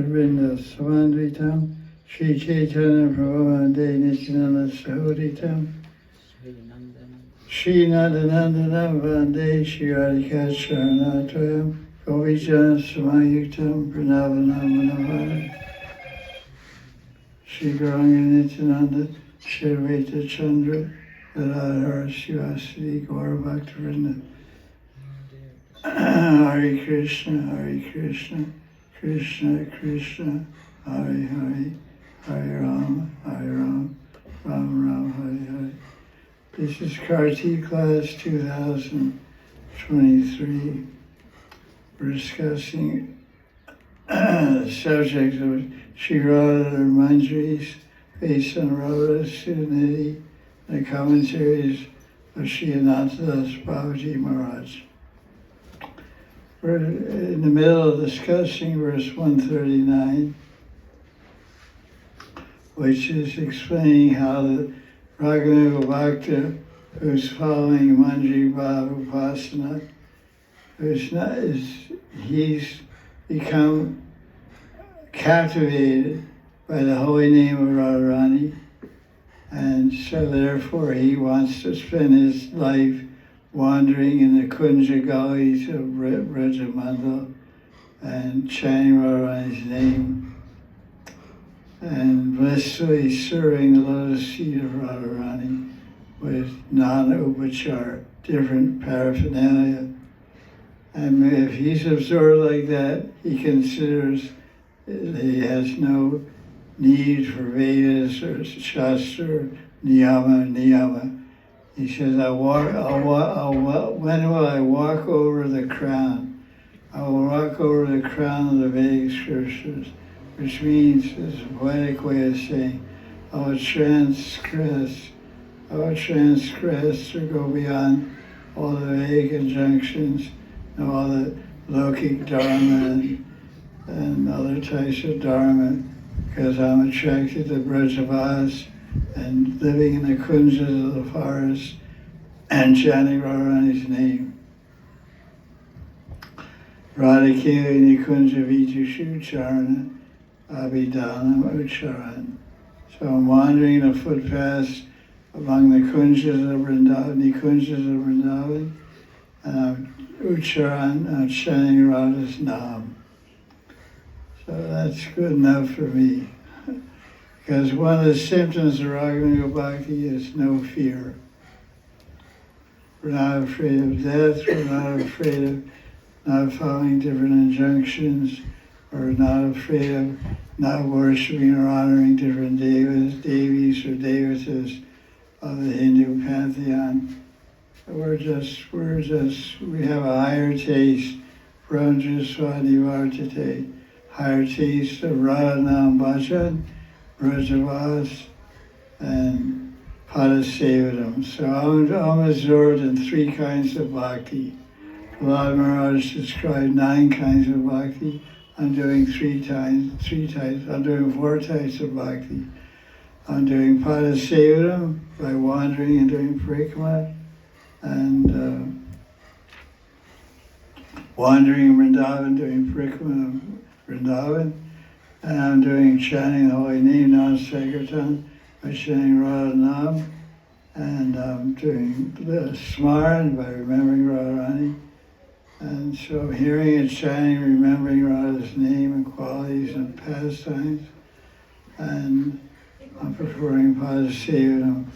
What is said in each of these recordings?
Vrinda Samandritam, Sri Chaitanya Prabhodananda Nityananda Sahoditam, Sri Nandanandanam Vande Sri Radhika Charanatoyam, Govijana Samayuktam Pranavanam Manavara, Sri Gauranga Nityananda, Sri Advaita Chandra, Radha Ras Sudhanidhi, Gaura Bhakta Vrinda. Hare Krishna, Hare Krishna, Krishna Krishna, Hare Hare, Hare Ram, Ram Ram, Hare Hare. This is Karttika class 2023. We're discussing the subject of Sri Radha and Her Manjaris based on Radha Ras Sudhanidhi and the commentaries of Sri Das Babaji Maharaj. We're in the middle of discussing verse 139, which is explaining how the Raganuga Bhakta, who's following Manjari Bhava Upasana, he's become captivated by the holy name of Radharani, and so therefore he wants to spend his life wandering in the Kunja gullies of Brajamandal and chanting Radharani's name and blissfully serving the lotus feet of Radharani with non-upachar, different paraphernalia. And if he's absorbed like that, he considers he has no need for Vedas or Shastra, Niyama. He says, when will I walk over the crown? I will walk over the crown of the Vedic scriptures, which means, it's a poetic way of saying, I will transgress or go beyond all the Vedic injunctions and all the Lokic Dharma and other types of Dharma, because I'm attracted to Brajavas and living in the kunjas of the forest and chanting Radharani's name. Radhikeli Nikunja Vitushu Charana Abhidanam Ucharan. So I'm wandering the footpaths among the kunjas of Vrindavan, and I'm chanting Radha's Nam. So that's good enough for me. Because one of the symptoms of Raganuga Bhakti is no fear. We're not afraid of death, we're not afraid of not following different injunctions, or not afraid of not worshiping or honoring different devis or devatas of the Hindu pantheon. We have a higher taste, Brahmajaswanivartate, higher taste of Radhanam Bhajan, Brajavas, and Padasevadam. So I'm absorbed in three kinds of bhakti. Prahlad Maharaj described 9 kinds of bhakti. I'm doing three types. I'm doing 4 types of bhakti. I'm doing Padasevadam by wandering and doing parikama, and wandering Vrindavan, doing parikama of Vrindavan. And I'm doing chanting the holy name, non-sankirtan, by chanting Radha Nam, and I'm doing the Smaran by remembering Radharani. And so I'm hearing and chanting, remembering Radha's name and qualities and pastimes, and I'm performing Padasevadam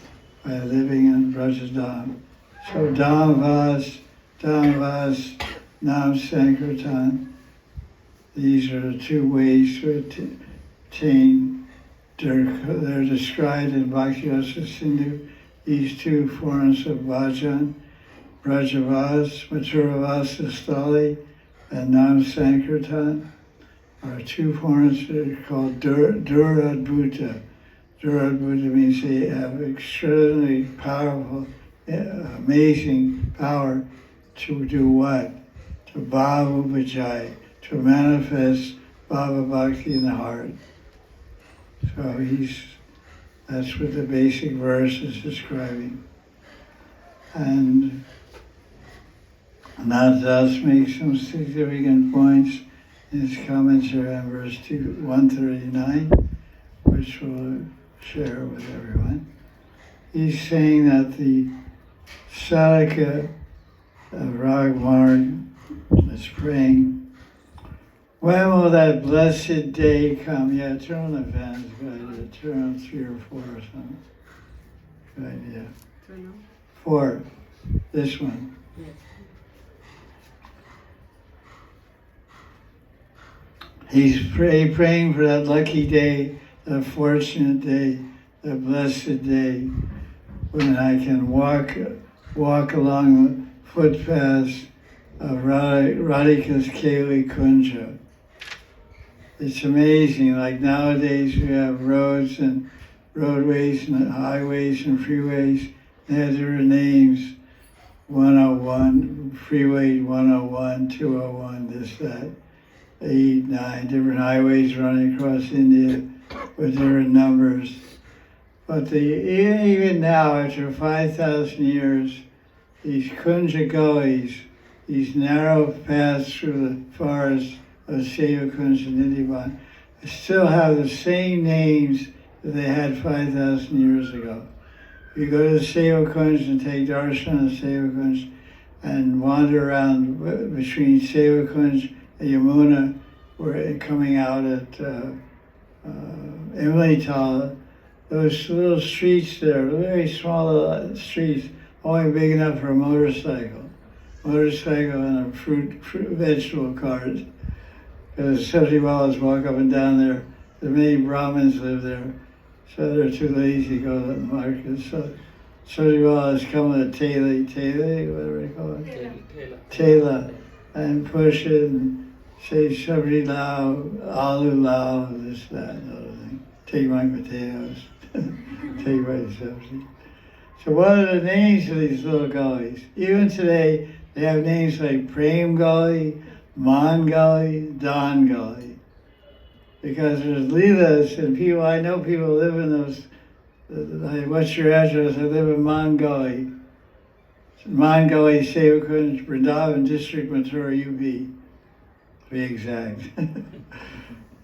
by living in Brajadam. So Dhamvas, Nam Sankirtan. These are the 2 ways to attain. They're described in Bhakti Rasa Sindhu, these 2 forms of bhajan, Brajavas, Mathuravasa Stali, and Nam Sankirtan, are 2 forms that are called Duradbhuta. Duradbhuta means they have extraordinarily powerful, amazing power to do what? To bhava vijay, to manifest Bhava Bhakti in the heart. So that's what the basic verse is describing. And that thus makes some significant points his commentary on verse 139, which we'll share with everyone. He's saying that the sadhaka of Ragmarg is praying, when will that blessed day come? Yeah, turn on the fans, good. Turn on 3 or 4 or something. Good idea. Turn on? 4. This one. Yes. He's praying for that lucky day, the fortunate day, the blessed day, when I can walk along the footpaths of Radhika's Keli Kunja. It's amazing, like nowadays we have roads and roadways and highways and freeways. They have different names, 101, Freeway 101, 201, this, that, 8, 9, different highways running across India with different numbers. But even now, after 5,000 years, these Kunja gullies, these narrow paths through the forest of Seva Kunja Nidhivan, still have the same names that they had 5,000 years ago. You go to the Seva Kunj and take darshan of Seva Kunj and wander around between Seva Kunj and Yamuna, where coming out at Imli Tala. Those little streets there, very small streets, only big enough for a motorcycle and a fruit vegetable cart. Because Sajivalas walk up and down there. The many Brahmins live there, so they're too lazy to go to the market. So Sajivalas come with a tele, whatever they call it, tela, and push it and say sabri lao, alu lao, this, that, and other thing. Take my potatoes, take my sabri. So what are the names of these little gullies? Even today, they have names like Prem Gully, Man Gully, Don Gully. Because there's Leelas and people, I know people live in those, like, what's your address? I live in Man Gully. Man Gully, Seva Kunj, Vrindavan District, Mathura, UP, to be exact.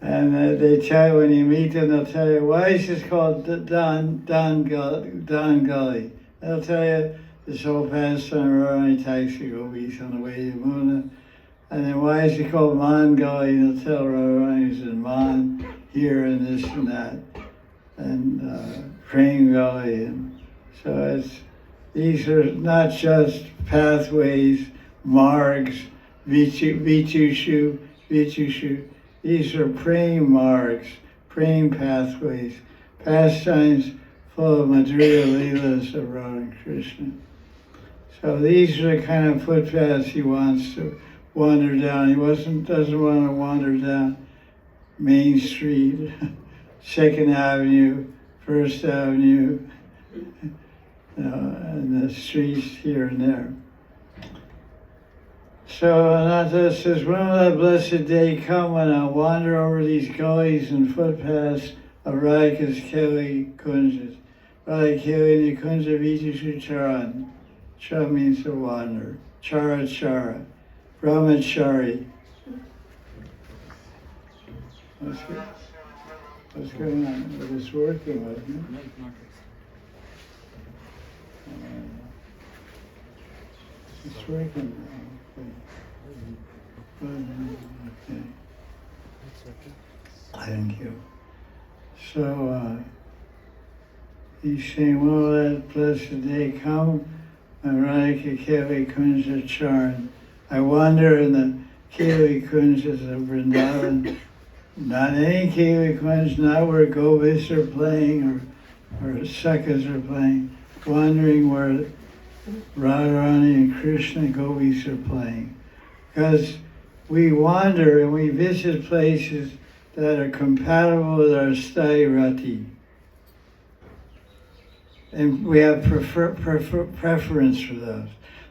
And they tell you, when you meet them, they'll tell you, why is this called Don Gully? They'll tell you, this whole pastime Radharani taxi gopis on the way to Yamuna. And then why is it called Man Gully? They'll tell Radharani who's in Man, here and this and that. And Prem Gully. And so these are not just pathways, margs, vitushu. These are prem margs, prem pathways, pastimes full of Madhurya Leelas of Radha and Krishna. So these are the kind of footpaths he wants to wander down. He doesn't want to wander down Main Street, 2nd Avenue, 1st Avenue, and the streets here and there. So Ananta says, when will that blessed day come when I'll wander over these gullies and footpaths of Radhika's Keli Kunjas? Radha Keli Kunja Vitushu Charan. Chara means to wander. Chara. Brahmachari. What's going on? It was working, wasn't it? It's working now. Okay. Thank you. So he's saying, will that blessed day come when Radhika Keli Kunja Charan? I wander in the Keli Kunjas of Vrindavan, not any Keli Kunj, not where Govis are playing or Sakas are playing, wandering where Radharani and Krishna Gopis are playing. Because we wander and we visit places that are compatible with our sthayi rati. And we have preference for those.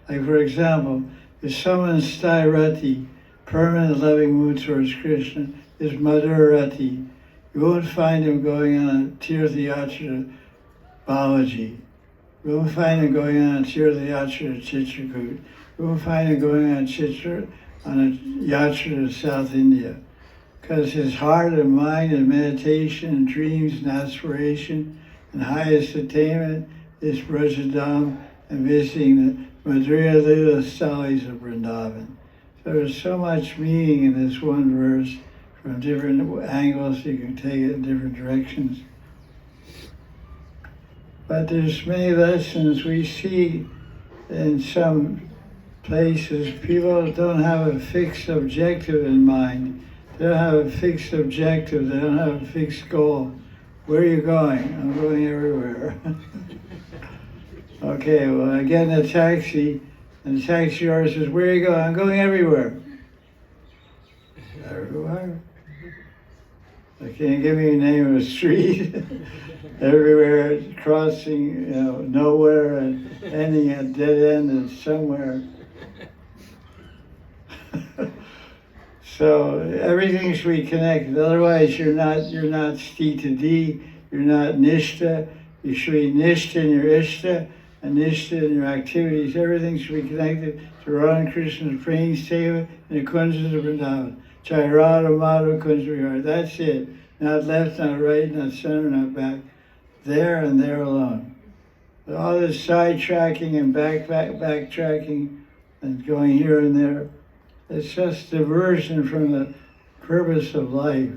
Like, for example, if someone's sthayi rati, permanent loving mood towards Krishna, is Madhura rati, you won't find him going on a Tirtha Yatra to Balaji. You won't find him going on a Tirtha Yatra to Chitrakoot. You won't find him going on a Yatra to South India. because his heart and mind and meditation and dreams and aspiration and highest attainment is Brajadam and visiting the Madhurya Lila Salis of Vrindavan. So there's so much meaning in this one verse from different angles. You can take it in different directions. But there's many lessons we see in some places. People don't have a fixed objective in mind. They don't have a fixed objective. They don't have a fixed goal. Where are you going? I'm going everywhere. Okay, well, I get in a taxi, and the taxi driver says, where are you going? I'm going everywhere. Everywhere? Can you give me a name of a street? Everywhere, crossing, nowhere, and ending at dead end and somewhere. So everything should be connected. Otherwise, you're not sti to di, you're not nishta. You should be nishta in your ishta and nishta in your activities. Everything should be connected to Radha Krishna's praying seva and the kunjas of Vrindavan. Jai Radha Madhava Kunja Vihara. That's it. Not left, not right, not center, not back. There and there alone. But all this sidetracking and backtracking and going here and there, it's just diversion from the purpose of life.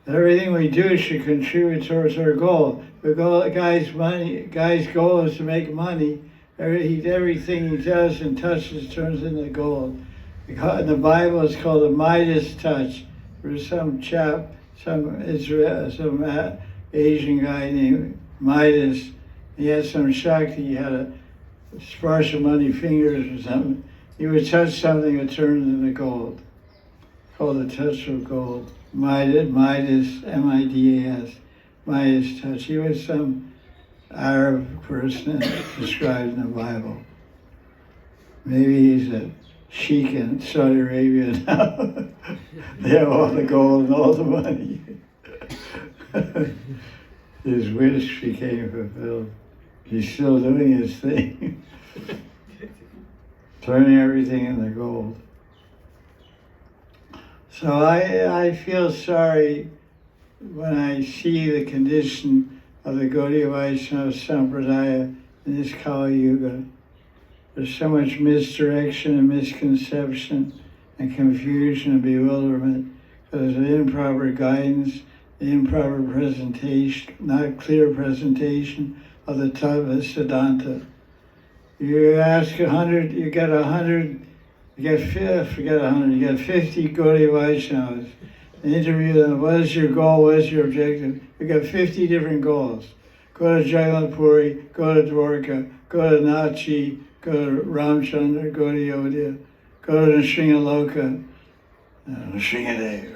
Everything we do should contribute towards our goal. The guy's goal is to make money. Everything he does and touches turns into gold. In the Bible, it's called the Midas touch. There's some chap, some Asian guy named Midas. He had some shakti. He had a sparse of money fingers or something. He would touch something that turned into gold. Called the touch of gold. Midas, M-I-D-A-S, Midas touch. He was some Arab person described in the Bible. Maybe he's a sheikh in Saudi Arabia now. They have all the gold and all the money. His wish became fulfilled. He's still doing his thing. Turning everything into gold. So I feel sorry when I see the condition of the Gaudiya Vaishnava Sampradaya in this Kali Yuga. There's so much misdirection and misconception and confusion and bewilderment because of improper guidance, the improper presentation, not clear presentation of the Tattva Siddhanta. You ask 100, you get 100, you get 50 Gaudiya Vaishnavas. And interview them, what is your goal, what is your objective? You got 50 different goals. Go to Jagannath Puri, go to Dwarka, go to Nachi, go to Ramchandra, go to Yodhya, go to Nrsimhaloka, Nrsimhadev.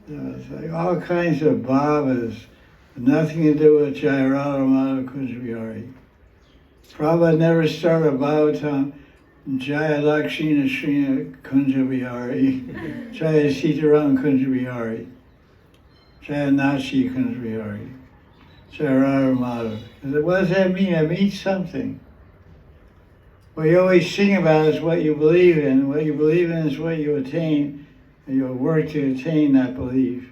It's like all kinds of babas, nothing to do with Jai Radha Madhava Kunja Vihari. Prabhupada never started a Bhagavatam, Jaya Lakshmi Nrsimha Kunja Vihari, Jaya Sitaram Kunja Vihari, Jaya Nachi Kunja Vihari, Jaya Radha Madhava. What does that mean? It means something. What you always sing about is what you believe in. What you believe in is what you attain, and you'll work to attain that belief.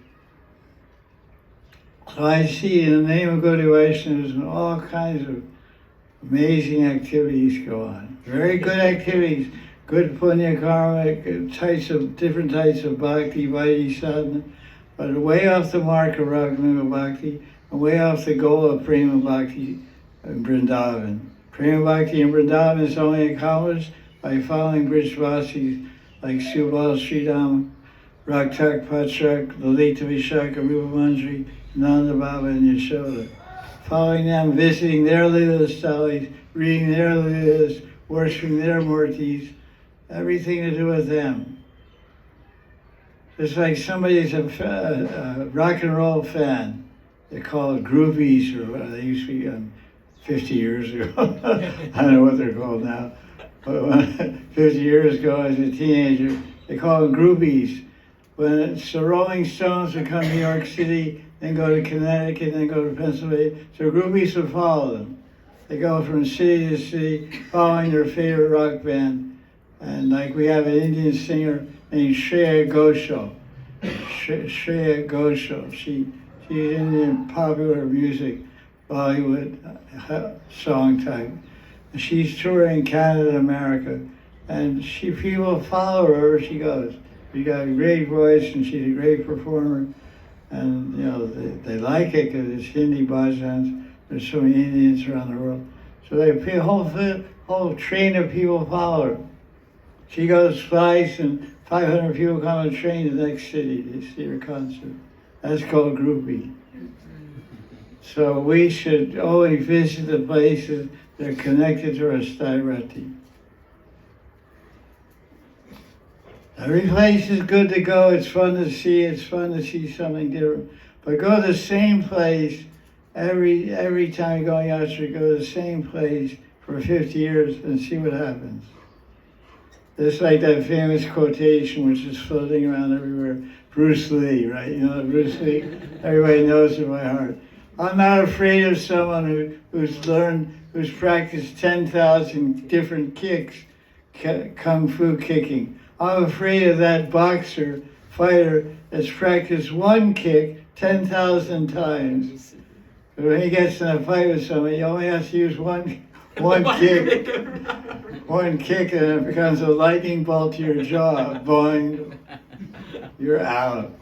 So I see in the name of Gaudiya Vaishnavas all kinds of amazing activities go on. Very good activities, good punya karma, different types of bhakti, vaidhi sadhana, but way off the mark of Raghunaga Bhakti, and way off the goal of Prema Bhakti in Vrindavan. Prema Bhakti in Vrindavan is only accomplished by following Brijvasis like Subal, Sridham, Raktak, Patrak, Lalita Vishaka, Rupa Manjari, Nanda Baba, and Yashoda. Following them, visiting their Leela Stalis, reading their Leelas, worshiping their murtis, everything to do with them. It's like somebody's a rock and roll fan. They're called groupies, or they used to be 50 years ago. I don't know what they're called now. But 50 years ago, as a teenager, they called them groupies. When it's the Rolling Stones would come to New York City, then go to Connecticut, then go to Pennsylvania, so groupies would follow them. They go from city to city, following their favorite rock band. And like we have an Indian singer, named Shreya Ghoshal. Shreya Ghoshal. She's Indian popular music, Bollywood song type. And she's touring Canada, America, and people follow her wherever she goes. She got a great voice, and she's a great performer. And they like it because it's Hindi bhajans. There's so many Indians around the world, so a whole train of people follow her. She goes twice, and 500 people come on a train to the next city to see her concert. That's called groupie. So we should always visit the places that are connected to our Stairati. Every place is good to go. It's fun to see. It's fun to see something different. But go to the same place every time you're going out. You go to the same place for 50 years and see what happens. It's like that famous quotation which is floating around everywhere. Bruce Lee, right? Bruce Lee. Everybody knows it by heart. I'm not afraid of someone who's practiced 10,000 different kicks, kung fu kicking. I'm afraid of that fighter that's practiced one kick 10,000 times. When he gets in a fight with somebody, he only has to use one kick, and it becomes a lightning bolt to your jaw. Boing, you're out.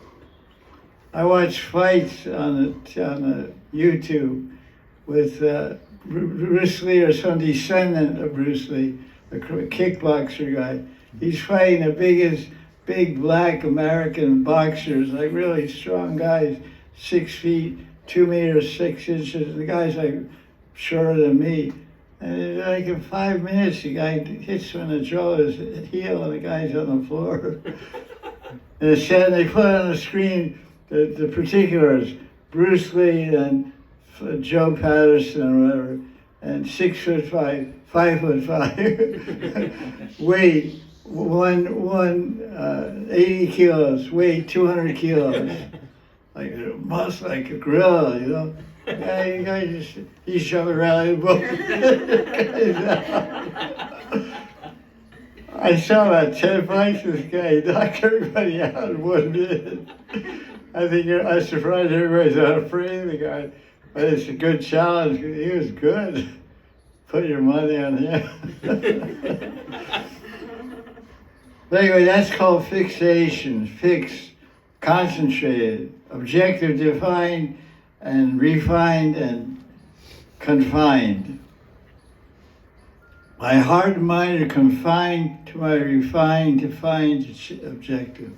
I watch fights on the YouTube with Bruce Lee or some descendant of Bruce Lee, a kickboxer guy. He's fighting the big black American boxers, like really strong guys, 6 feet, 2 meters, 6 inches. The guy's like shorter than me. And like in 5 minutes, the guy hits him in the jaw with his heel, and the guy's on the floor. And they put on the screen the particulars, Bruce Lee and Joe Patterson or whatever, and 6'5", 5'5", weight 80 kilos, weight 200 kilos, like muscle like a gorilla, Yeah, you guys he's shoving around both. I saw about 10 fights this guy knocked everybody out in 1 minute. I'm surprised everybody's not afraid of the guy, but it's a good challenge. He was good. Put your money on him. But anyway, that's called fixation. Fixed, concentrated, objective, defined, and refined and confined. My heart and mind are confined to my refined, defined objective.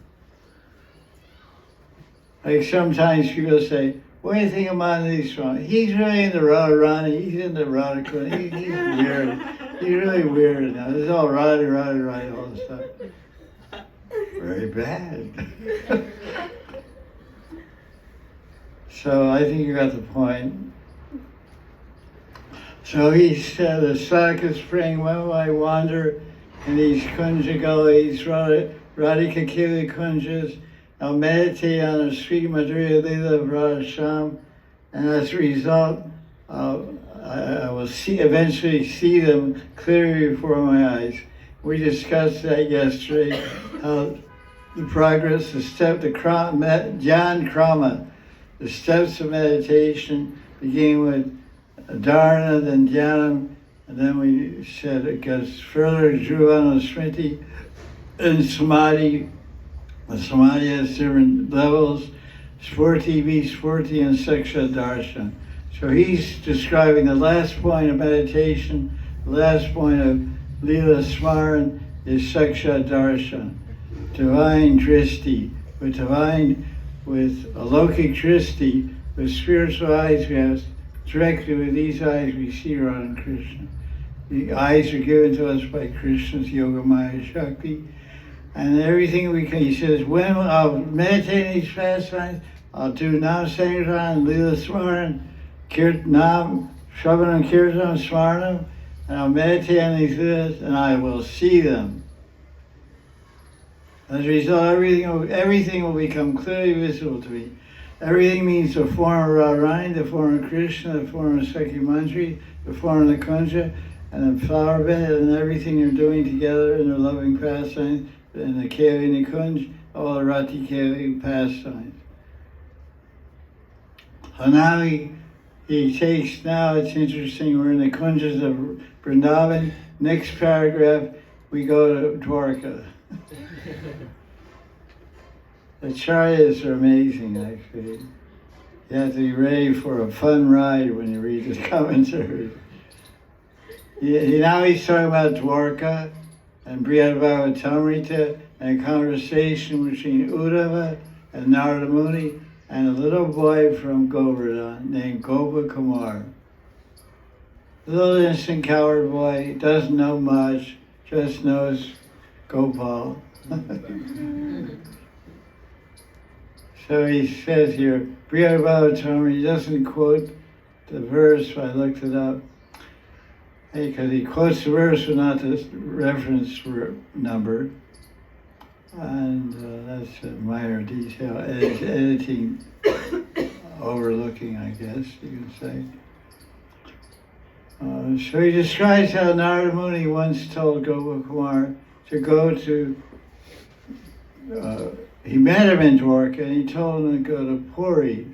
Like sometimes people say, what do you think of Manali's song? He's really into Radharani, he's into Radha. He's weird. He's really weird now. It's all Radha, all this stuff. Very bad. So I think you got the point. So he said, the Saka spring, when will I wander in these kunja gullies, Radhika Kili kunjas? I'll meditate on the sweet Madhurya Lila of Radha Sham, and as a result, I will eventually see them clearly before my eyes. We discussed that yesterday, how the progress, the Jnana Krama, the steps of meditation begin with Dharana, then Dhyanam, and then we said it goes further, Jnana Smriti, and Samadhi. The Samadhi has different levels, Spurti, Vispurti, and Seksha Darshan. So he's describing the last point of meditation, the last point of Lila Smaran is Seksha Darshan, divine dristi. With alokik dristi, with spiritual eyes, we have directly with these eyes we see Radha and Krishna. The eyes are given to us by Krishna's Yoga Maya Shakti. And everything we can, he says, when I'll meditate in these fast times, I'll do Nam Sankirtan, Lila Smaran, Nam, Shravanam, Kirtanam, Smaranam, and I'll meditate on these lilas, and I will see them. As a result, everything will become clearly visible to me. Everything means the form of Radharani, the form of Krishna, the form of Sakhi Mantri, the form of the Kunja, and the flower bed, and everything they're doing together in their loving pastime, in the Keli Nikunj, all the Rati Keli pastimes. So now he takes, now it's interesting, we're in the Kunjas of Vrindavan. Next paragraph, we go to Dwarka. The chariots are amazing, actually. You have to be ready for a fun ride when you read the commentaries. Now he's talking about Dwarka and Brihadbhavatamrita and a conversation between Uddhava and Narada Muni and a little boy from Govardhan named Gopa Kumar. A little innocent coward boy, doesn't know much, just knows Gopal. So he says here, Brihadbhavatamrita, he doesn't quote the verse, I looked it up. Because he quotes the verse but not the reference number. And that's a minor detail, editing, overlooking, I guess you can say. So he describes how Narada Muni once told Gopa Kumar to go to, he met him in Dwarka and he told him to go to Puri.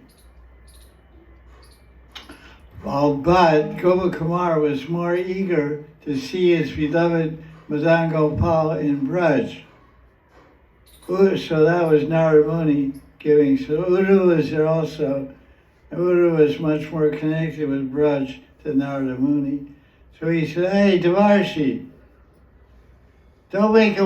But Gopa Kumar was more eager to see his beloved Madan Gopal in Braj. So that was Narada Muni giving. So Uddhava was there also. And Uddhava was much more connected with Braj than Narada Muni. So he said, hey, Devarshi, don't make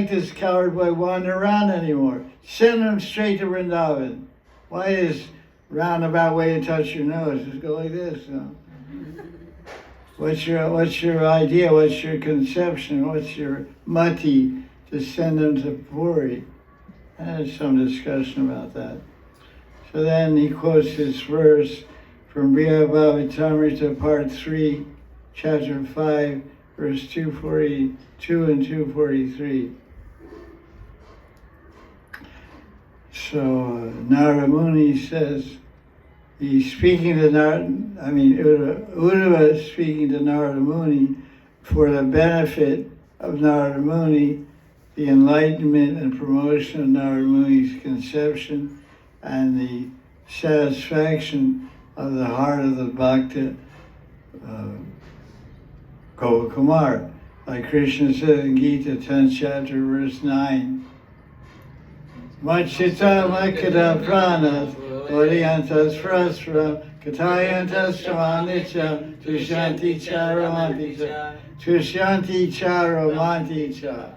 this coward boy wander around anymore. Send him straight to Vrindavan. Why is roundabout way to touch your nose? Just go like this. You know? What's your idea? What's your conception? What's your mati to send him to Puri? There's some discussion about that. So then he quotes this verse from Brihadbhavatamrita Part 3, Chapter 5, verse 242 and 243. So Narada Muni says, he's speaking to Uddhava is speaking to Narada Muni for the benefit of Narada Muni, the enlightenment and promotion of Narada Muni's conception, and the satisfaction of the heart of the Bhakta Gopa Kumar. Like Krishna says in Gita, 10th chapter, verse 9, Machita Makada Prana, Bodhiyantas Prasra, Katayantas Shamanicha, Tushanti Charamanticha, Tushanti Charamanticha.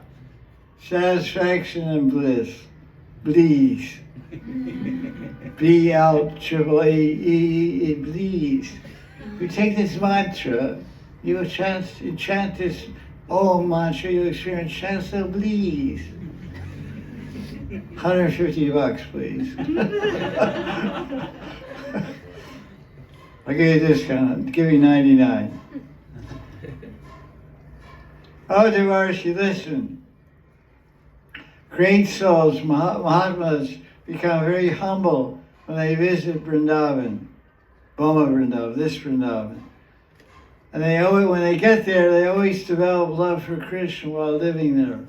Satisfaction and bliss. Please. B out triple A please. You take this mantra, you chant this Om mantra, you experience chance of please. $150, please. I'll give you a discount. I'll give you 99. Oh, Devarshi, listen. Great souls, Mahatmas, become very humble when they visit Vrindavan, Boma Vrindavan, this Vrindavan. And when they get there, they always develop love for Krishna while living there.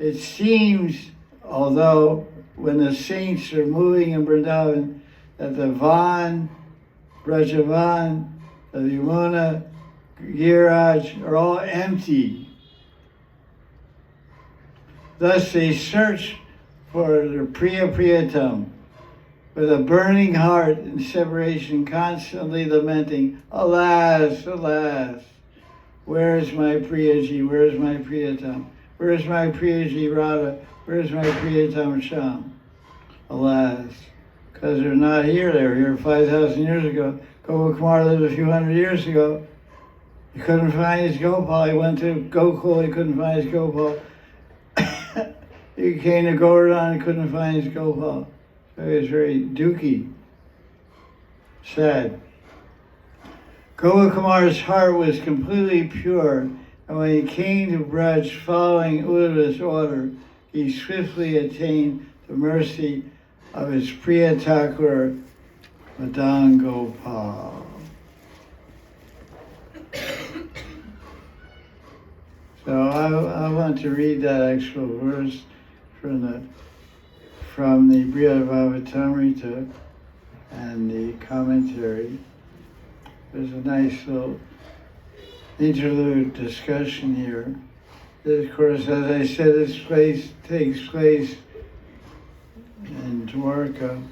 It seems, although when the saints are moving in Vrindavan, that the Van, Brajavan, the Yamuna, Giraj are all empty. Thus they search for their Priya Priyatam with a burning heart in separation, constantly lamenting, alas, alas, where is my Priyaji, where is my Priyatam? Where is my Priyaji Radha? Where is my Priyatam Sham? Alas, because they're not here. They were here 5,000 years ago. Gopa Kumar lived a few hundred years ago. He couldn't find his Gopal. He went to Gokul, he couldn't find his Gopal. He came to Govardhan and couldn't find his Gopal. So he was very dooky, sad. Gopa Kumar's heart was completely pure, and when he came to Braj following Uddhava's order, he swiftly attained the mercy of his Priya Thakur, Madan Gopal. So I want to read that actual verse from the Prabhodananda and the commentary. There's a nice little interlude discussion here. Of course, as I said, this place takes place in Dwarka.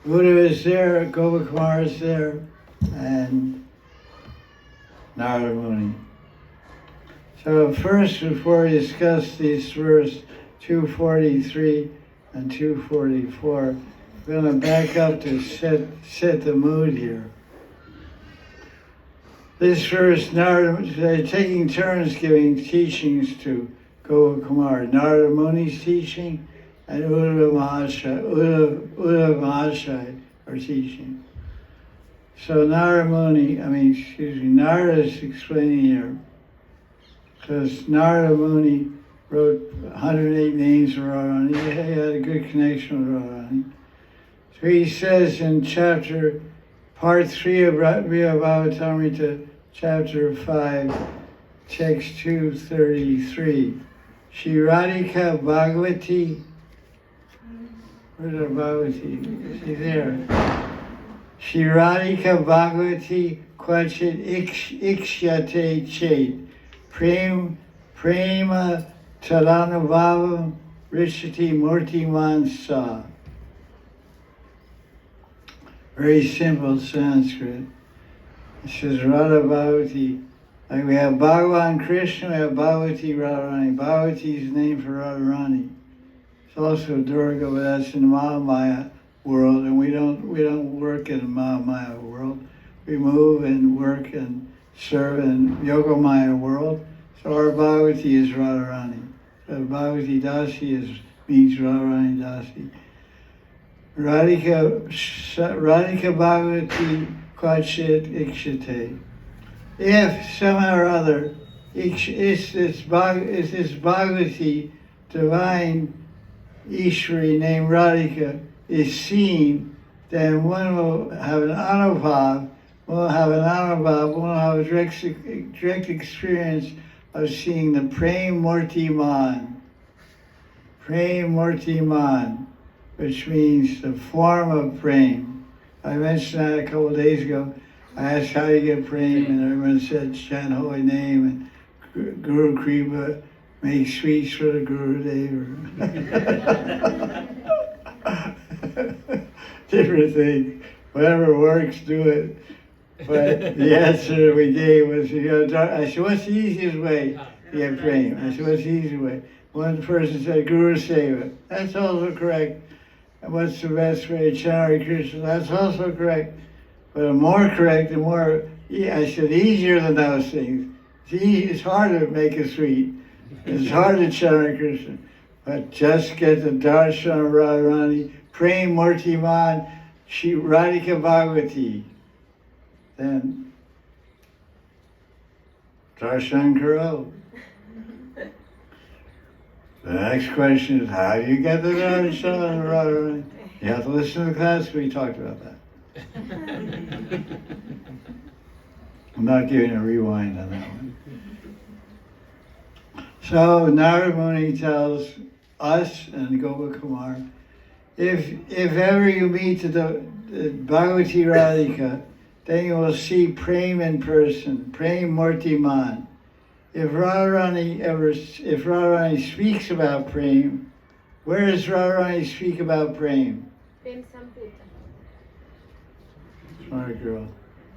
Buddha is there, Gopakumar is there, and Narada Muni. So first, before we discuss these verse 243 and 244, we're going to back up to set the mood here. This verse, Narada, they're taking turns giving teachings to Gopakumar. Narada Muni's teaching and Uddhava Mahashaya are teaching. So Narada is explaining here, because Narada Muni wrote 108 names of Radharani. He had a good connection with Radharani. So he says in part 3 of Bhagavatamrita, chapter 5, text 233. Shri Radhika Bhagavati, where's our Bhagavati? Is she there? Shri Radhika Bhagavati Kvachit Ikshyate Chet Prema Talanubhavam Rishati Murtiman Sa. Very simple Sanskrit. It says Radha Bhagavati. Like we have Bhagavan Krishna, we have Bhagavati Radharani. Bhagavati is the name for Radharani. It's also Durga, but that's in the Mahamaya world, and we don't work in the Mahamaya world. We move and work and serve in Yogamaya world. So our Bhagavati is Radharani. So Bhagavati Dasi means Radharani Dasi. Radhika Bhagavati Kvachit Ikshate. If somehow or other is this Bhagavati, divine Ishwari named Radhika, is seen, then one will have an anubhav, will have a direct experience of seeing the Prem Murtiman, which means the form of Prem. I mentioned that a couple of days ago. I asked how you get Prem, and everyone said chant holy name, and Guru Kripa, make sweets for the Guru Deva. Different things. Whatever works, do it. But the answer we gave was, I said, what's the easiest way to get Prem? I said, what's the easiest way? One person said, Guru Seva. That's also correct. And what's the best way? Chant Hare Krishna. That's also correct. But more correct and more, I said, easier than those things. It's hard to make a sweet. It's hard to chant Hare Krishna. But just get the darshan of Radharani, Prem Murtiman, Shri Radhika Bhagavati. Then, darshan karo. The next question is, how do you get the darshan of Radharani? You have to listen to the class, we talked about that. I'm not giving a rewind on that one. So Narada Muni tells us and Gopakumar, if ever you meet the Bhagavati Radhika, then you will see Prem in person, Prem Murtiman. If Radharani speaks about Prem, where does Radharani speak about Prem? Prem Samputa. Smart girl.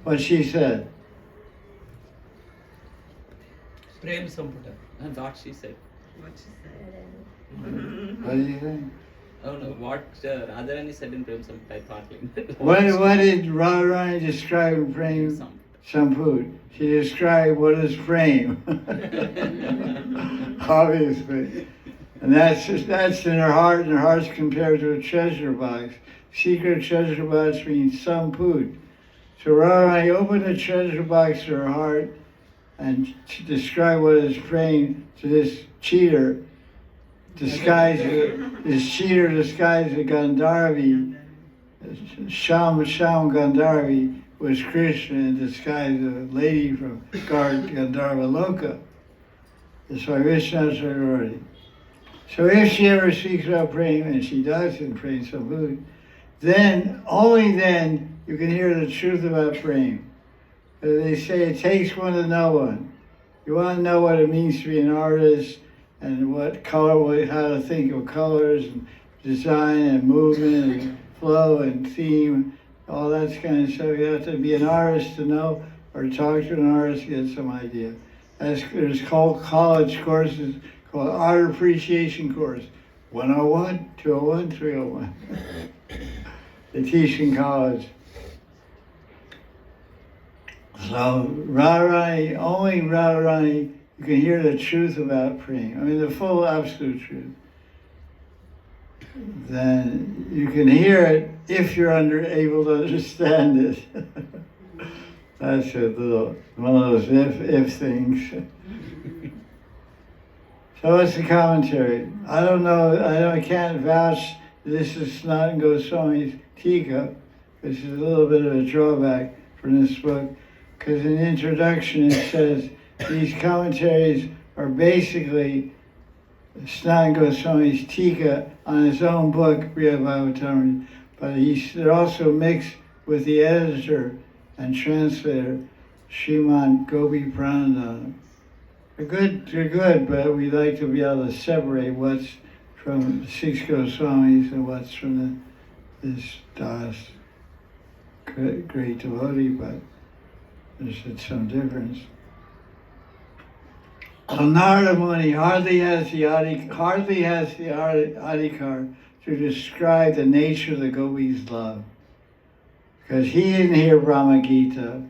What she said? Prem Samputa. That's what she said. What What do you think? Oh no, what Radharani said in Prem Samputa, I thought like that. What did Radharani describe in Prem Samput? She described what is Prem. Obviously. And that's in her heart, and her heart's compared to a treasure box. Secret treasure box means Samput. So Radharani opened the treasure box to her heart and to describe what is Prem to this cheater disguised as Gandharvi, Sham Gandharvi, was Krishna in disguise, a lady from Gandharva Loka. That's why Vishnu Chaturthi. So if she ever speaks about prema, and she does in Prema Sambuddhi, then, only then, you can hear the truth about prema. They say it takes one to know one. You want to know what it means to be an artist and what color, how to think of colors and design and movement and flow and theme, all that kind of stuff. You have to be an artist to know, or talk to an artist to get some idea. There's college courses called Art Appreciation Course, 101, 201, 301. They teach in college. So Radharani, only Radharani, you can hear the truth about prema. I mean, the full absolute truth. Then you can hear it if you're able to understand it. That's one of those if things. So what's the commentary? I don't know, I can't vouch this is Sanatana Goswami's Tika, which is a little bit of a drawback from this book, because in the introduction it says these commentaries are basically Sanatana Goswami's Tika on his own book, Priya Bhagavatamrita, but they're also mixed with the editor and translator, Srimati Gopi Pranadana. They're good, but we like to be able to separate what's from the 6 Goswamis and what's from this Das, great devotee, but there's some difference. So Narada Muni hardly has the adhikar to describe the nature of the gopis' love, because he didn't hear Brahma Gita,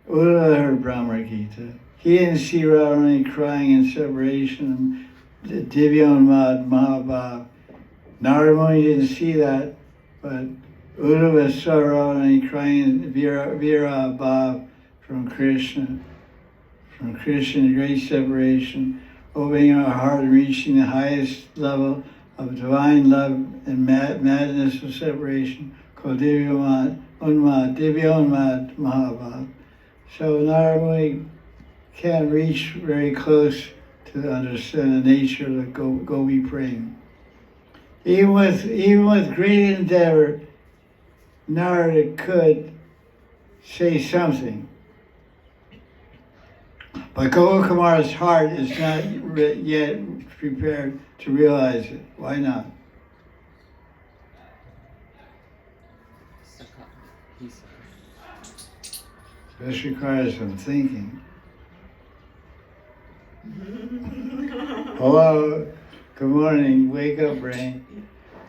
Uddhava heard Brahma Gita. He didn't see Radharani crying in separation, Divyonmad Mahabhav. Narada Muni didn't see that, but Uddhava saw Radharani crying in Vira Bhav from Krishna, great separation, opening our heart and reaching the highest level of divine love and madness of separation, called Divyonmad Mahabhav. So Narada Muni can't reach very close to understand the nature of the Gopi prema. Even with great endeavor, Narada could say something. But Gopakumar's heart is not yet prepared to realize it. Why not? This requires some thinking. Hello, good morning, wake up brain.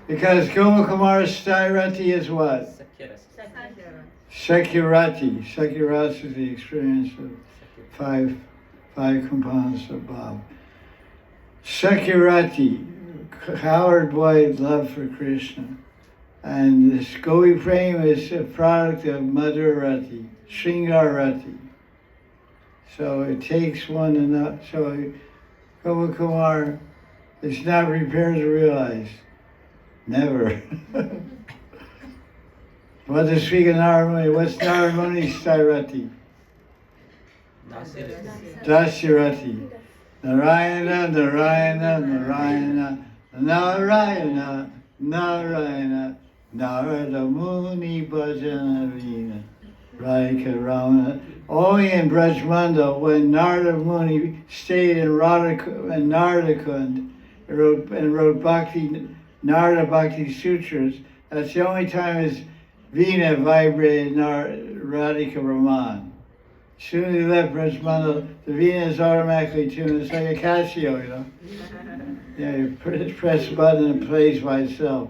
Because Gopakumar's Stairati is what? Sekirati. Sekirati is the experience of five components of Bhav. Sekirati, coward white love for Krishna. And this Gopi Prema is a product of Madhurati, Shringarati. So it takes one enough. So Gopakumar is not prepared to realize. Never. What to speak of Narada Muni? What's Narada Muni's Stairati? Dasirati. Narayana, Narayana, Narayana, Narayana, Narayana, Narada Muni Bhajana Vina. Radhika Ramana. Only in Braj Mandal, when Narada Muni stayed in Narada Kund and wrote Narada Bhakti Sutras, that's the only time his Veena vibrated Radhika Raman. As soon as he left Braj Mandal, the Veena is automatically tuned. It's like a Casio, you know. Yeah, you press a button and it plays by itself,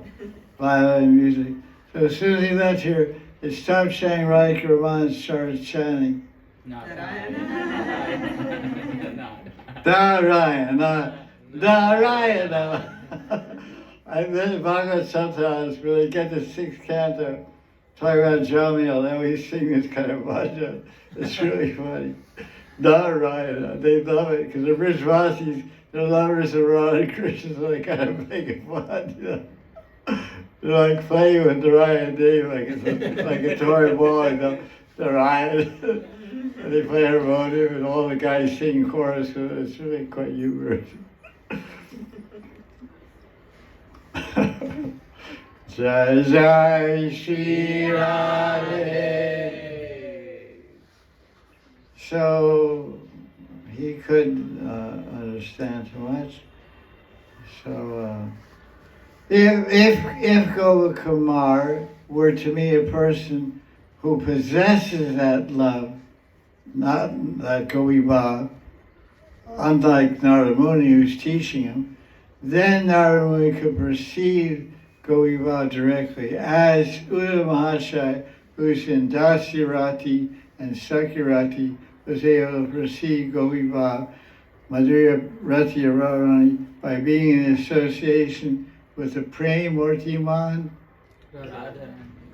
violin music. So as soon as he left here, it stopped chanting Radhika Raman and started chanting Narayana, Narayana. And then Bhagavad sometimes, when they get the 6th canto, talk about Jamil, they always sing this kind of bhajan. It's really funny. Narayana, they love it, because the Brijvasis, they're lovers of Radha and Krishna, so they kind of make it fun, you know. They're like playing with Narayana Dev like a toy ball, you know. the riot. And they play harmonium and all the guys sing chorus, so it's really quite humorous. Jai Jai Sri Radhe. So he couldn't understand too much. So if Gopa Kumar were to meet a person who possesses that love, not that Goviba, unlike Narada Muni who's teaching him, then Narada Muni could perceive Goviba directly, as Uddhava Mahashaya, who's in Dasi Rati and Sakirati, was able to perceive Goviba, Madhurya Rati Radharani, by being in association with the Prem Murtiman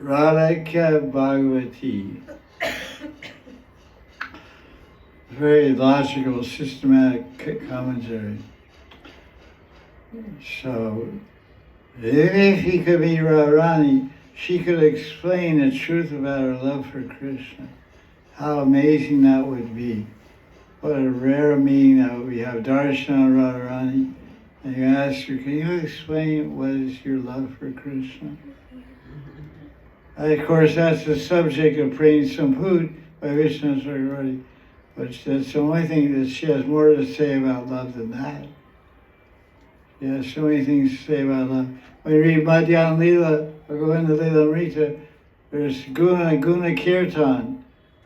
Radhika Bhagavati. Very logical, systematic commentary. So, if he could be Radharani, she could explain the truth about her love for Krishna. How amazing that would be. What a rare meeting that would be. Have Darshan Radharani, and you ask her, can you explain what is your love for Krishna? And of course, that's the subject of Prem Samput by Vishnu Saraswati. But that's the only thing that she has more to say about love than that. She has so many things to say about love. When you read Madhyan Lila, or go into Lila Amrita, there's Guna Kirtan.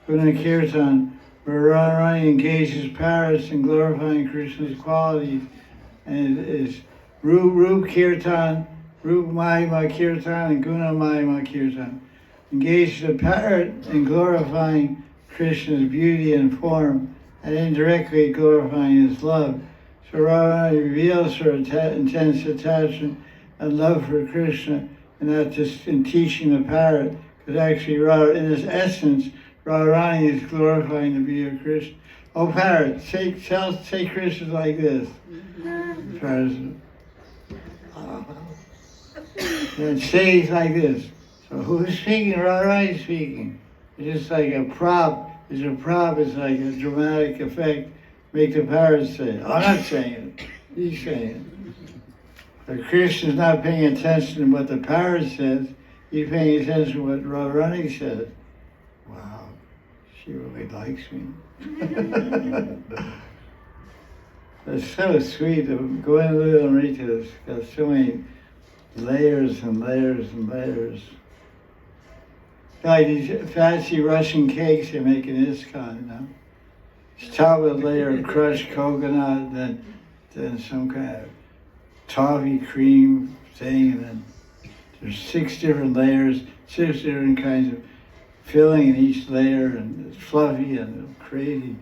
Guna Kirtan, where Radharani engages parrots in glorifying Krishna's qualities. And it is Rup Kirtan, Rup Mahima Kirtan, and Guna Mahima Kirtan. Engage the parrot in glorifying Krishna's beauty and form, and indirectly glorifying his love. So Radharani reveals her intense attachment and love for Krishna, and not just in teaching the parrot, because actually in its essence, Radharani is glorifying the beauty of Krishna. Oh parrot, say Krishna like this. Parrot, and say it like this. So who's speaking? Radharani is speaking. It's just like a prop. It's a prop. It's like a dramatic effect. Make the parrot say it. I'm not saying it. He's saying it. But Krishna's not paying attention to what the parrot says. He's paying attention to what Radharani says. Wow, she really likes me. It's so sweet. Going to Lila Amrita, it's got so many layers and layers and layers. Like these fancy Russian cakes they make in ISKCON, you know. It's top with a layer of crushed coconut, then some kind of toffee cream thing, and then there's 6 different layers, 6 different kinds of filling in each layer, and it's fluffy and crazy.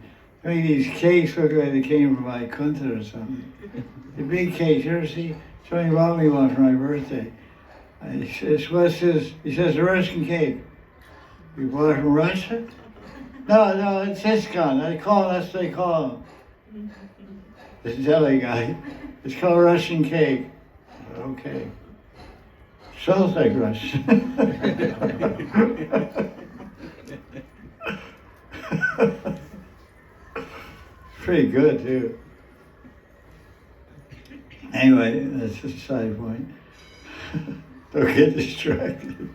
I mean, these cakes look like they came from Vaikuntha or something. The big cakes, you ever see? Somebody bought me one for my birthday. He says, what's this? He says, a Russian cake. You bought it from Russia? No, it's ISKCON. That's what they call them. The deli guy. It's called Russian cake. Okay. Smells like Russian. Pretty good, too. Anyway, that's just a side point. Don't get distracted.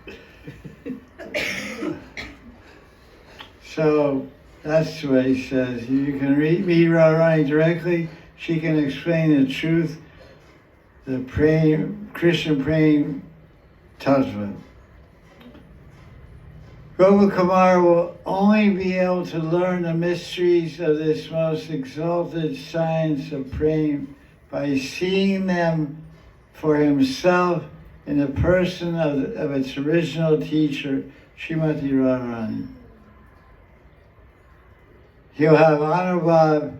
So that's what he says. You can meet Radharani directly. She can explain the truth, the Krishna Prem Tattva. Gopa Kumar will only be able to learn the mysteries of this most exalted science of Prem by seeing them for himself in the person of its original teacher, Srimati Radharani. He'll have Anubhav.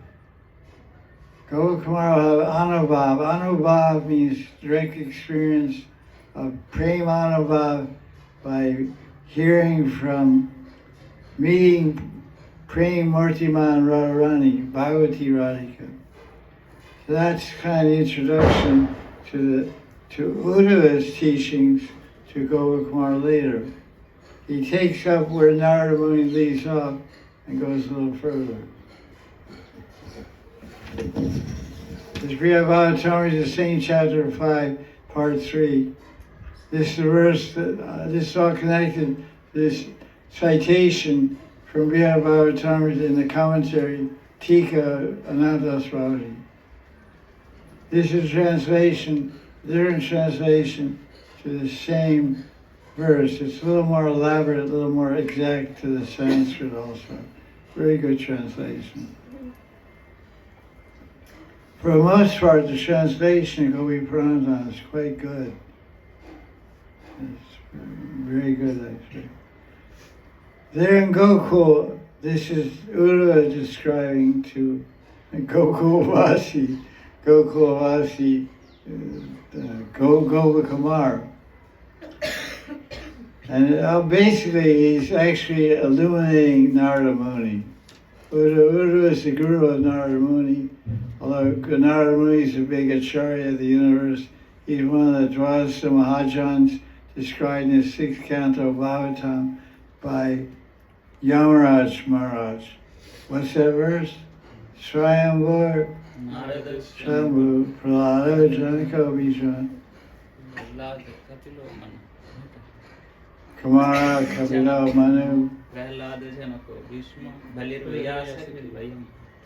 Gopa Kumar will have Anubhav. Anubhav means direct experience of Prem Anubhav by hearing from, meeting Prem Murtiman Radharani, Bhagavati Radhika. So that's kind of introduction to Uddhava's teachings to Gopa Kumar later. he takes up where Narada Muni leaves off and goes a little further. This Bhagavatam is the same chapter 5, part 3. This is the verse, this is all connected, this citation from Bhagavatam in the commentary, Tika Anandaswami. This is translation, different translation to the same verse. It's a little more elaborate, a little more exact to the Sanskrit also. Very good translation. For the most part, the translation of Gopi Pranadhan is quite good. It's very good, actually. There in Gokul, this is Uddhava describing to Gokulvasi, Gopakumar. And basically, he's actually illuminating Narada Muni. Uddhava is the guru of Narada Muni. Although Narada Muni is a big acharya of the universe, he's one of the Dwadasa Mahajans described in the 6th canto of Bhagavatam by Yamaraj Maharaj. What's that verse? Swayambhur, Shambhu, Prahlada, Janaka, Bijan, Kumara, Kapila, Manu.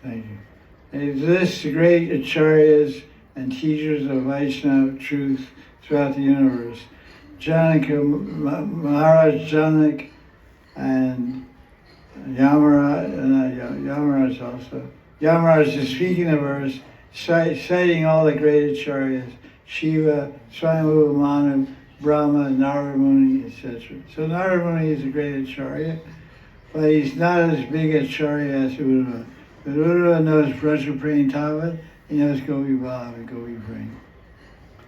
Thank you. And this great acharyas and teachers of Vaishnava truth throughout the universe. Janaka, Maharaj Janak, and Yamaraj also. Yamaraj is speaking the verse, citing all the great acharyas, Shiva, Swayambhu, Manu, Brahma, Narada Muni, etc. So Narada Muni is a great acharya, but he's not as big acharya as Uddhava. But Uddhava knows Braja Prem Tavat, he knows Gopi Bhav and Gopi Prem.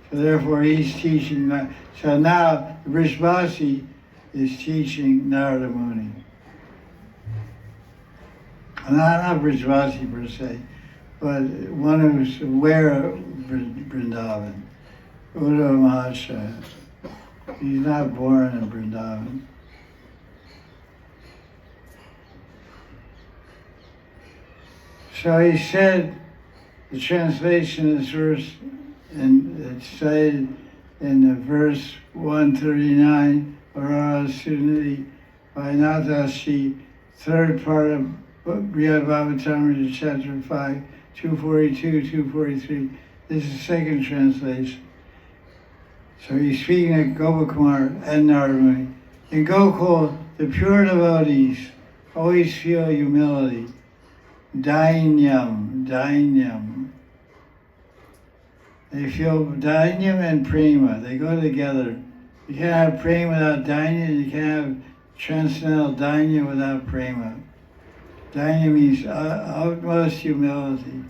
So therefore he's teaching that. So now Vrishvasi is teaching Narada Muni. Not Vrishvasi per se, but one who's aware of Vrindavan. Uddhava Mahashaya. He's not born in Vrindavan. So he said, the translation of this verse, and it's cited in the verse 139, Radha Ras Sudhanidhi, by Nathashi, third part of Brihad Bhagavatam, chapter 5, 242, 243. This is the second translation. So he's speaking of Gopakumar and Narada Muni. In Gokul, the pure devotees always feel humility. Dainyam. They feel dainyam and prema. They go together. You can't have prema without dainya, you can't have transcendental dainya without prema. Dainya means utmost humility.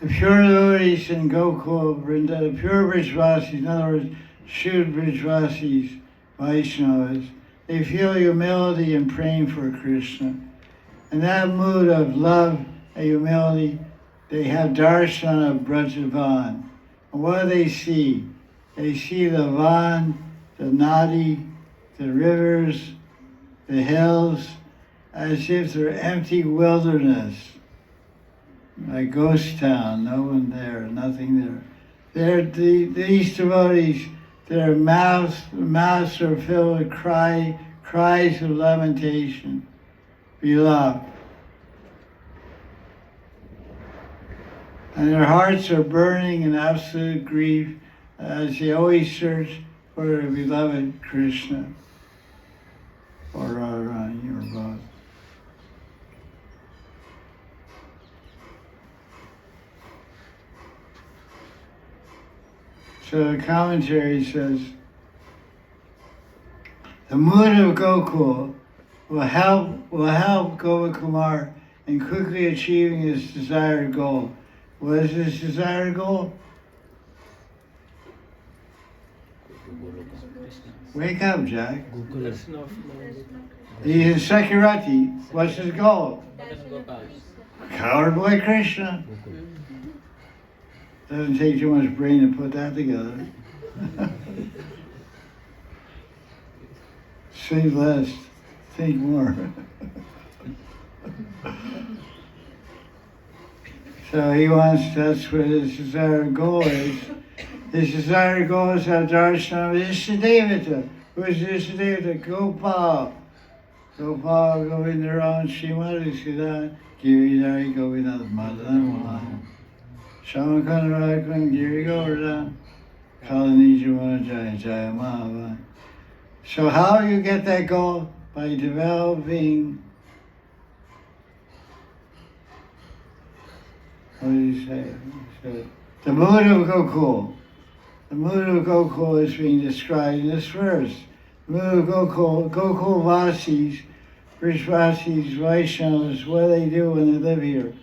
The pure devotees in Gokul, the pure Vrishvasis, in other words, Shuddha Vrishvasis, Vaishnavas, they feel humility and praying for Krishna. In that mood of love and humility, they have darshan of Brajavan. And what do they see? They see the Van, the Nadi, the rivers, the hills, as if they're empty wilderness. A ghost town, no one there, nothing there. These devotees, their mouths are filled with cries of lamentation, beloved. And their hearts are burning in absolute grief as they always search for their beloved Krishna or Radharani or both. So the commentary says, the mood of Gokul will help Gopakumar in quickly achieving his desired goal. What is his desired goal? Wake up, Jack. He's in Sakirati. What's his goal? Coward boy Krishna. Doesn't take too much brain to put that together. Say less, think more. So he wants, that's what his desired goal is. His desired goal is our darshan of Ishadevata. Who is Ishadevata? Gopal. Gopal Govindaram Srimati Radharani Giridhari Govindanath Madan Shamakanarakan Giri Govardhan Kalanijamana Jaya Jaya Mahavan. So how you get that goal? By developing, what do you say? The mood of Gokul. The mood of Gokul is being described in this verse. The mood of Gokul Vasis, Vrishvasis, Vaishnavas, what do they do when they live here?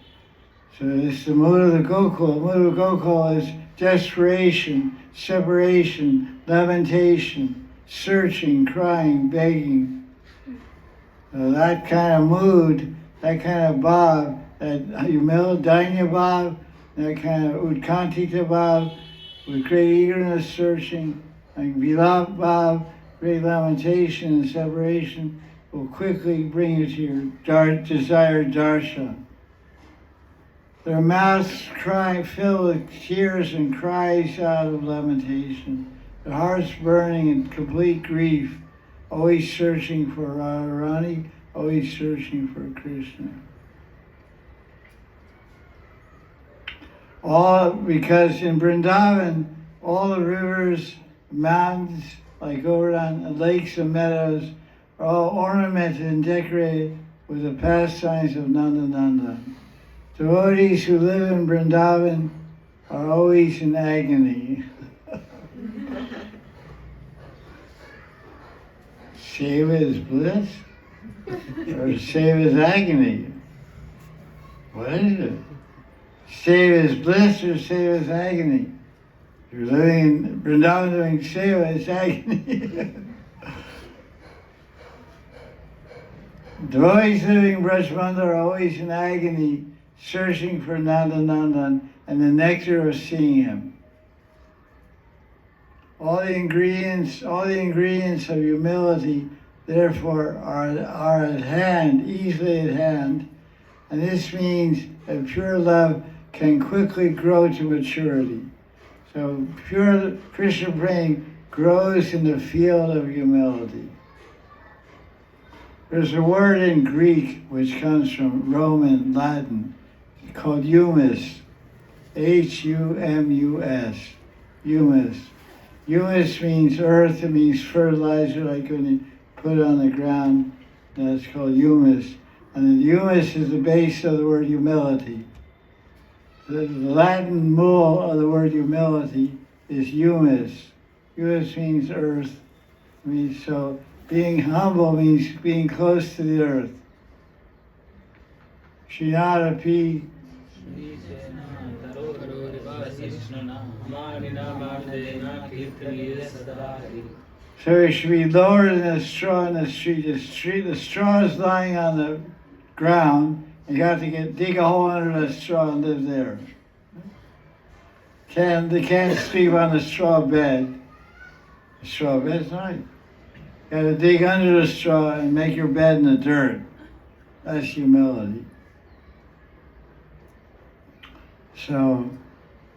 So it's the mood of the Gokul. The mood of Gokul is desperation, separation, lamentation, searching, crying, begging. So that kind of mood, that kind of bhav, that humility, dainya bhav, that kind of utkantita bhav, with great eagerness searching, like vilap bhav, great lamentation and separation, will quickly bring you to your desired darshan. Their mouths cry, filled with tears and cries out of lamentation. Their hearts burning in complete grief, always searching for Radharani, always searching for Krishna. All because in Vrindavan, all the rivers, mountains like Govardhan, and lakes and meadows are all ornamented and decorated with the pastimes of Nandananda. Devotees who live in Vrindavan are always in agony. Seva is bliss, or seva is agony? What is it? Seva is bliss or seva is agony? If you're living in Vrindavan doing seva, it's agony. Devotees living in Braj are always in agony, searching for Nandanandan and the nectar of seeing him. All the ingredients of humility, therefore, are at hand, easily at hand, and this means that pure love can quickly grow to maturity. So pure Krishna praying grows in the field of humility. There's a word in Greek which comes from Roman Latin called humus, H-U-M-U-S, humus. Humus means earth, it means fertilizer, like when you put it on the ground, that's called humus. And the humus is the base of the word humility. The Latin mul of the word humility is humus. Humus means earth. So being humble means being close to the earth. Shinadapi. So it should be lower than a straw in the street. The straw is lying on the ground. You have to dig a hole under the straw and live there. They can't sleep on the straw bed. The straw bed's nice. You got to dig under the straw and make your bed in the dirt. That's humility. So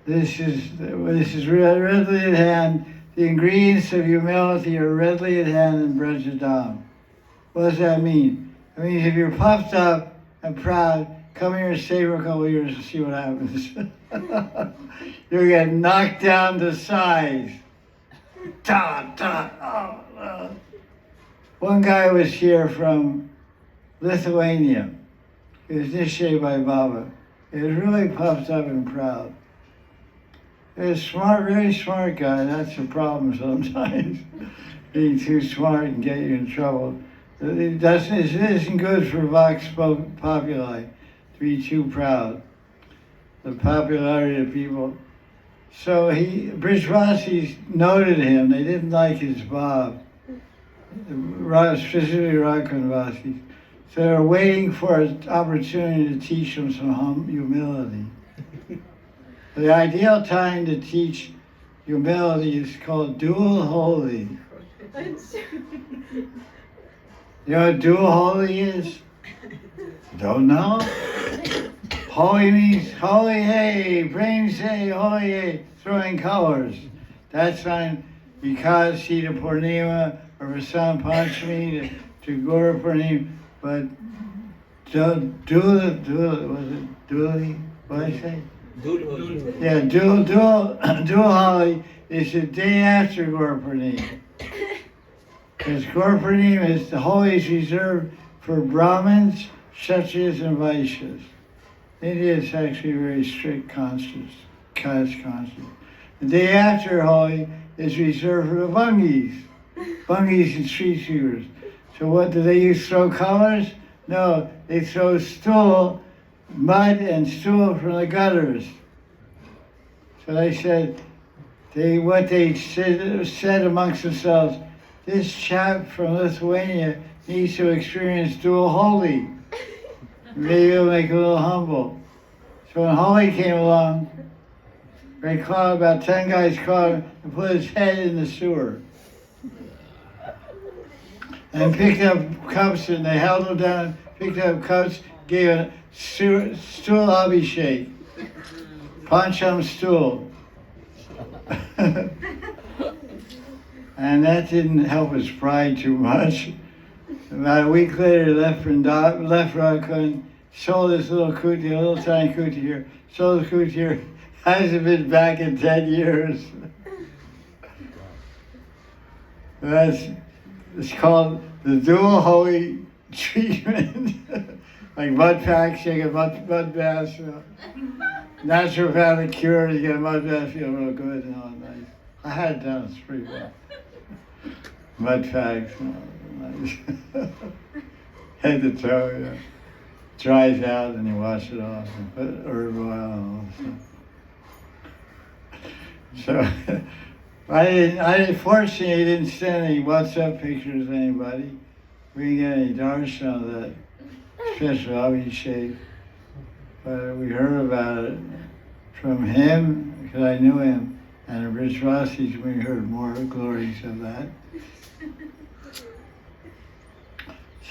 this is readily at hand. The ingredients of humility are readily at hand in Brajadam. What does that mean? It means if you're puffed up and proud, come here and stay for a couple of years and see what happens. You'll get knocked down to size. One guy was here from Lithuania. He was initiated by Baba. He was really puffed up and proud. He was smart, very smart guy. That's a problem sometimes. Being too smart can get you in trouble. It isn't good for Vox Populi to be too proud. The popularity of people. So Brijvasis noted him. They didn't like his bhav, specifically Rakhanvasis. So they're waiting for an opportunity to teach him some humility. The ideal time to teach humility is called dual holy. You know what dual holy is? Don't know? Holy means holy hey, brain say holy hey, throwing colors. That's on Ekadasi to Purnima or Vasant Panchami to Guru Purnima. But dually, what did I say? Dual. Yeah, dual holy is the day after Guru Purnima. Because Guru Purnima is the holy is reserved for Brahmins, Kshatriyas, and Vaishyas. India is actually very strict caste conscious. The day after Holi is reserved for the Bungis and street sweepers. So what do they use? Throw colors? No, they throw stool, mud and stool from the gutters. So they said, they said amongst themselves, this chap from Lithuania needs to experience dual holy. Maybe it'll make a little humble. So when Holy came along, they caught about 10 guys caught him and put his head in the sewer. And picked up cups and they held him down, picked up cups, gave a stool abhishek, pancham stool. And that didn't help his pride too much. About a week later, he left Radha, sold his little kuti, a little tiny kuti here, sold the kuti here, hasn't been back in 10 years. It's called the dual holy treatment. Like mud packs, you get mud baths, naturopathic cure, you get a mud bath, feel real good and all nice. I had it done, it's pretty well. Mud packs, nice. Head to toe, yeah. Dries out and you wash it off and put herb oil and all that stuff. So fortunately didn't send any WhatsApp pictures to anybody. We didn't get any darshan of that special abhishek. But we heard about it from him, because I knew him, and the Brajvasis, we heard more glories of that.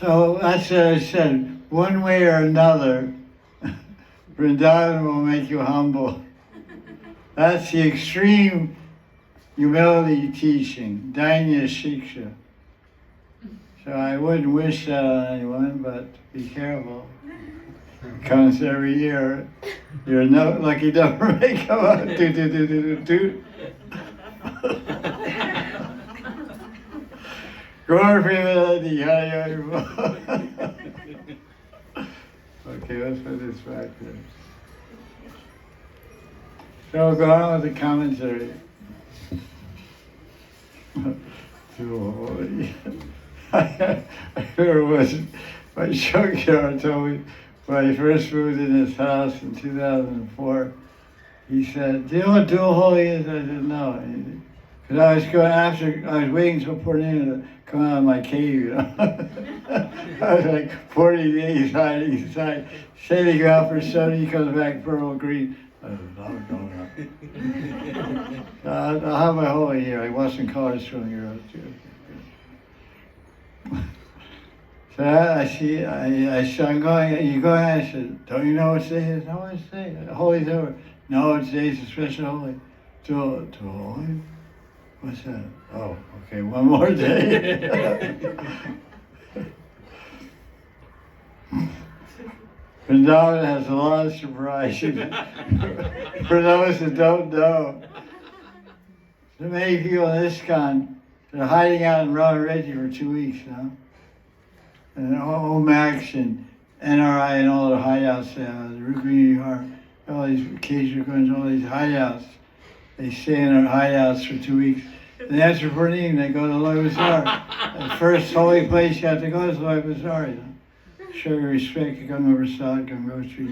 So that's what I said, one way or another, Vrindavan will make you humble. That's the extreme humility teaching, Dainya Shiksha. So I wouldn't wish that on anyone, but be careful. It comes every year. Your lucky number may come up. Do. Okay, let's put this back there. So go on with the commentary. I remember my Shankar told me when I first moved in his house in 2004, he said, do you know what dual holy is? I said, no. Because I was waiting till Purnima to come out of my cave, you know. I was like 40 days hiding inside, setting out for Sunday, he comes back purple green. I said, I'm going up. I'll have my holy here. I watched some colors from here too. So I started going, you going? I said, don't you know what day it is? No, it's day. Holy's over. No, it's today's a special holy. To holy? What's that? Oh, okay, one more day. Vrindavan has a lot of surprises for those that don't know. So many people in ISKCON, they're hiding out in Ram Reggie for 2 weeks now. And OMAX and NRI and all the hideouts, the Rukmini Har, all these Keshakunds, all these hideouts. They stay in their hideouts for 2 weeks. And after Purnima, they go to Loi Bazaar. The first holy place you have to go is Loi Bazaar, you know. Show your respect to Ganga Prasad, Gangotri.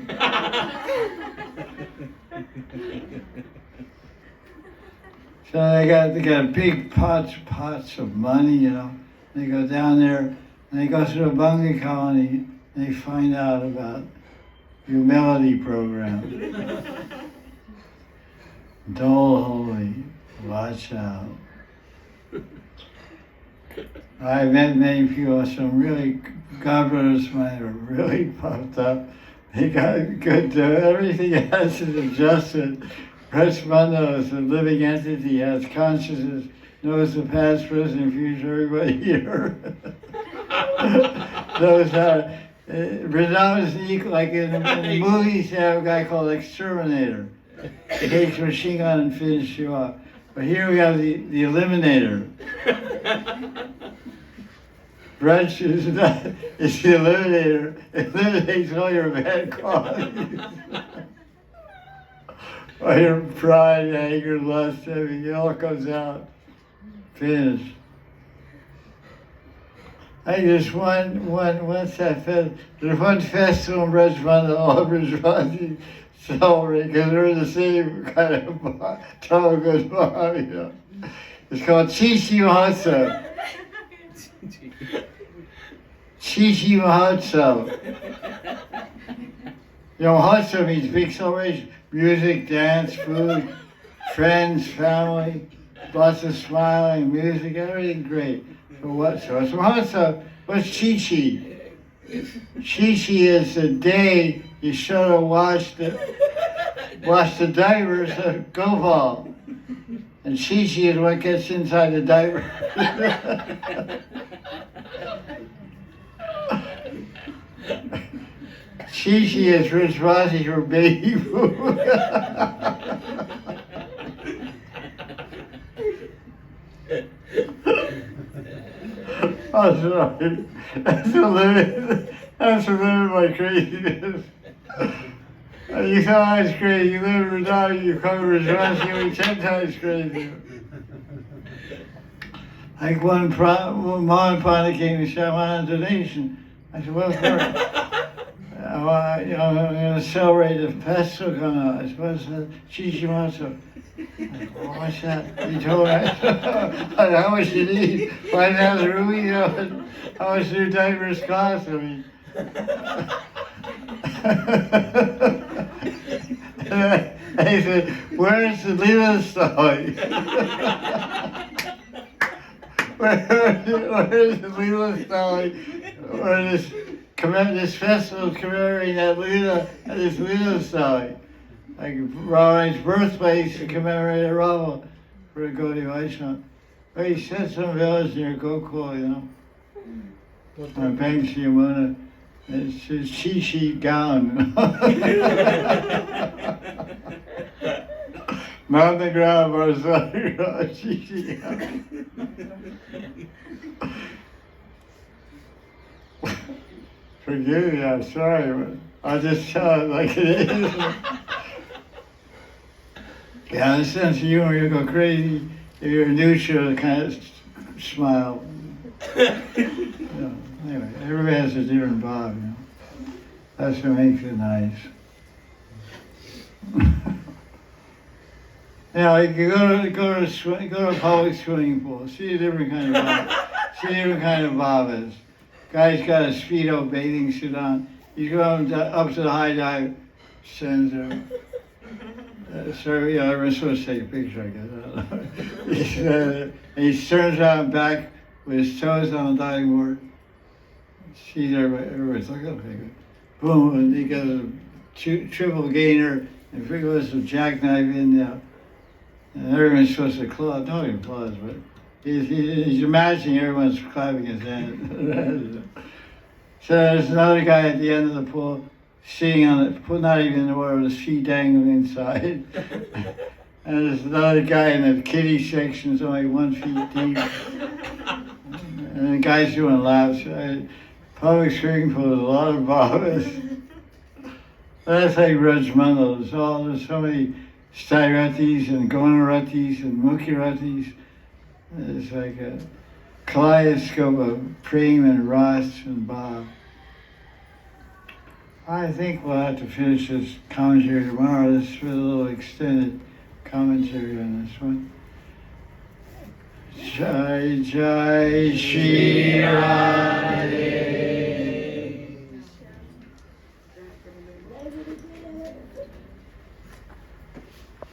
So they got big pots of money, you know. They go down there and they go to the Bunga colony and they find out about humility program. Dole holy. Wow. watch out. I met many people, some really godbrothers of mine are really puffed up. They got good, everything else is adjusted. Brahmana is a living entity, has consciousness, knows the past, present, and future, everybody here. Knows how. Radha is equal, like in the movies, they have a guy called Exterminator. He takes a machine gun and finishes you off. But here we have the Eliminator. Braj is the Eliminator. Eliminates all your bad qualities. All your pride, anger, lust, everything, it all comes out. Finished. I just what's that festival? There's one festival in Braj, all Brajvasis celebrate because they're the same kind of good bar, you know. It's called Chichi Mahotsav. Chichi Mahotsav. You know, Mahotsav means big celebration. Music, dance, food, friends, family, lots of smiling, music, everything great. But what? So it's Mahotsav. What's Chichi? Chichi is the day you should have wash the diapers of Gopal. And Chichi is what gets inside the diaper. Chichi is Rajvasi for baby food. I'm sorry. That's the limit of my craziness. You thought I was crazy. You live in Radha, you come to Rajvasi, you'll be 10 times crazy. Like one Mom finally came to show my donation. I said, well, I'm going to celebrate the festival coming up. I said, what's that? Chichi Matsu. What's that? You told me. How much you need? $5,000 rupees? How much do diapers cost? I mean. I said, where's the Leela story? Where's the Leela story? Where this festival is commemorating that Leela, this Leela story. Like Rama's birthplace to commemorate Rama for the Gaudiya Vaishnava. But he said some village near Gokul, you know. On Banks of Yamuna. It's his Chichi gown. Not the ground, but it's on the ground, Chichi gown. Forgive me, I'm sorry, but I'll just tell it like it is. Yeah, in a sense of humor, you go crazy. If you're neutral, kind of smile. You know, anyway, everybody has a different vibe, you know. That's what makes it nice. You know, you go to a public swimming pool, see a different kind of bhavas. Guy's got a Speedo bathing suit on. He's going up to the high dive center. So, you know, everyone's supposed to take a picture, I guess. He turns around back with his toes on the diving board. Sees everybody's looking at the picture. Boom, and he gets a triple gainer and goes a jackknife in there. And everyone's supposed to applaud. Nobody applauds, but he's imagining everyone's clapping his hands. So there's another guy at the end of the pool sitting on it, not even in the water, with his feet dangling inside. And there's another guy in the kiddie section, it's only 1 feet deep. And the guy's doing laps. Public swimming pool, there's a lot of bhavas. That's like Rajmandal. There's so many Stairatis and Gonaratis and Mukhiratis. It's like a kaleidoscope of Prem and Ras and Bhav. I think we'll have to finish this commentary tomorrow. This is a little extended commentary on this one. Jai Jai Sri Radhe.